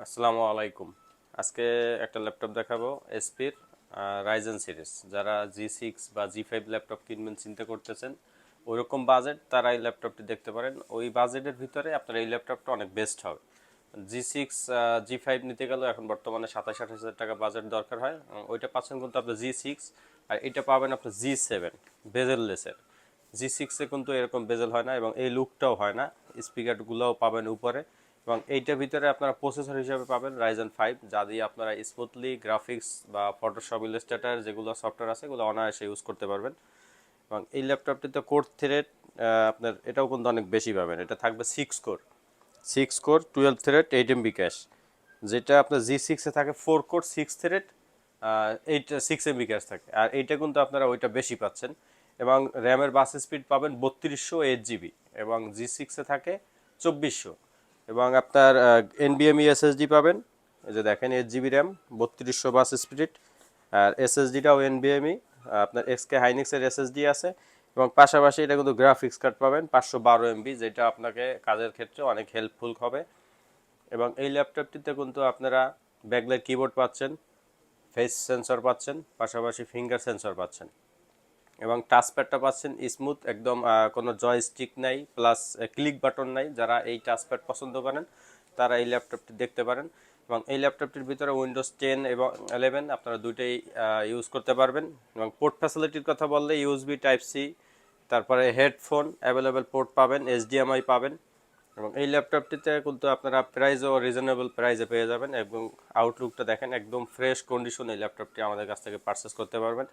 আসসালামু আলাইকুম। আজকে একটা ল্যাপটপ দেখাবো এসপির রাইজেন সিরিজ। যারা জি6 বা জি5 ল্যাপটপ কিনবেন চিন্তা করতেছেন, ওইরকম বাজেট তারা এই ল্যাপটপটি দেখতে পারেন। ওই বাজেটের ভিতরে আপনার এই ল্যাপটপটা অনেক বেস্ট হবে। জি6 জি5 নিতে গেলেও এখন বর্তমানে 27-28 হাজার টাকা বাজেট দরকার হয়। ওইটা পাচ্ছেন কিন্তু আপনার জি6, আর এটা পাবেন আপনার জি7 বেজেললেসের। জি6-এ কিন্তু এরকম বেজেল হয় না এবং এই লুকটাও হয় না। স্পিকারগুলোও পাবেন উপরে, এবং এইটার ভিতরে আপনারা প্রসেসর হিসেবে পাবেন রাইজেন 5, যা দিয়ে আপনারা স্মুথলি গ্রাফিক্স বা ফটোশপ ইলাস্ট্রেটর যেগুলো সফটওয়্যার আছে এগুলো অনায়াসে ইউজ করতে পারবেন। এবং এই ল্যাপটপটিতে কোর থ্রেড আপনার এটাও কিন্তু অনেক বেশি পাবেন। এটা থাকবে 6 core, 6 core 12 thread 8 MB cash. যেটা আপনার জি6-এ থাকে 4 কোর 6 থ্রেড 6 MB ক্যাশ থাকে, আর এইটা কিন্তু আপনারা ওইটা বেশি পাচ্ছেন। এবং র্যামের বাস স্পিড পাবেন 3200 8 GB, এবং জি6-এ থাকে 2400। এবং আপনার এনবিএমই এসএসডি পাবেন। এই যে দেখেন 8 GB র্যাম, 3200 বাস স্পিড, আর এসএসডিটাও এনবিএমই, আপনার এক্সকে হাইনিক্সের এসএসডি আছে। এবং পাশাপাশি এটা কিন্তু গ্রাফিক্স কার্ড পাবেন 512 MB, যেটা আপনাকে কাজের ক্ষেত্রে অনেক হেল্পফুল হবে। এবং এই ল্যাপটপটিতে কিন্তু আপনারা ব্যাকলাইট কিবোর্ড পাচ্ছেন, ফেস সেন্সর পাচ্ছেন, পাশাপাশি ফিঙ্গার সেন্সর পাচ্ছেন, এবং টাচপ্যাডটা পাচ্ছেন স্মুথ একদম, কোনো জয়স্টিক নাই, প্লাস ক্লিক বাটন নাই। যারা এই টাচপ্যাড পছন্দ করেন তারা এই ল্যাপটপটি দেখতে পারেন। এবং এই ল্যাপটপটির ভিতরে উইন্ডোজ 10 এবং 11 আপনারা দুইটাই ইউজ করতে পারবেন। এবং পোর্ট ফ্যাসিলিটির কথা বললে ইউএসবি টাইপ সি, তারপরে হেডফোন অ্যাভেলেবেল পোর্ট পাবেন, এইচডিএমআই পাবেন। এবং এই ল্যাপটপটিতে কিন্তু আপনারা প্রাইসও রিজনেবল প্রাইসে পেয়ে যাবেন। এবং আউটলুকটা দেখেন, একদম ফ্রেশ কন্ডিশন এই ল্যাপটপটি আমাদের কাছ থেকে পারচেস করতে পারবেন।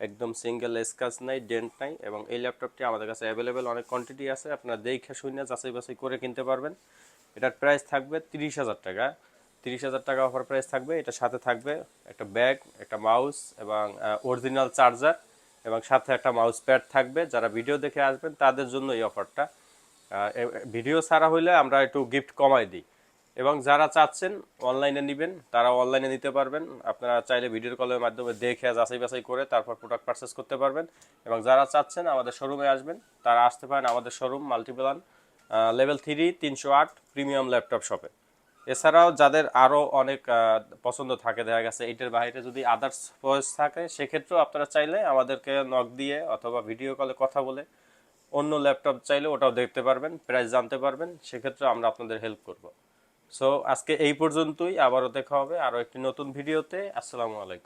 একদম সিঙ্গেল স্ক্র্যাচ নাই, ডেন্ট নাই। এবং এই ল্যাপটপটি আমাদের কাছে অ্যাভেলেবেল অনেক কোয়ান্টিটি আছে, আপনারা দেখে শুনে যাচাই বাছাই করে কিনতে পারবেন। এটার প্রাইস থাকবে 30,000 টাকা। 30,000 টাকা অফার প্রাইস থাকবে। এটার সাথে থাকবে একটা ব্যাগ, একটা মাউস, এবং অরিজিনাল চার্জার, এবং সাথে একটা মাউস প্যাড থাকবে। যারা ভিডিও দেখে আসবেন তাদের জন্য এই অফারটা। ভিডিও ছাড়া হইলে আমরা একটু গিফট কমাই দিই। এবং যারা চাচ্ছেন অনলাইনে নেবেন তারা অনলাইনে নিতে পারবেন। আপনারা চাইলে ভিডিও কলের মাধ্যমে দেখে যাচাই বাছাই করে তারপর প্রোডাক্ট পারচেস করতে পারবেন। এবং যারা চাচ্ছেন আমাদের শোরুমে আসবেন তারা আসতে পারেন আমাদের showroom Multiplan level 3 308 premium laptop শপে। এছাড়াও যাদের আরও অনেক পছন্দ থাকে, দেখা গেছে এইটার বাইরে যদি আদার্স চয়েস থাকে, সেক্ষেত্রেও আপনারা চাইলে আমাদেরকে নক দিয়ে অথবা ভিডিও কলে কথা বলে অন্য ল্যাপটপ চাইলে ওটাও দেখতে পারবেন, প্রাইস জানতে পারবেন। সেক্ষেত্রে আমরা আপনাদের হেল্প করব। সো আজকে এই পর্যন্তই, আবারও দেখা হবে আরও একটি নতুন ভিডিওতে। আসসালামু আলাইকুম।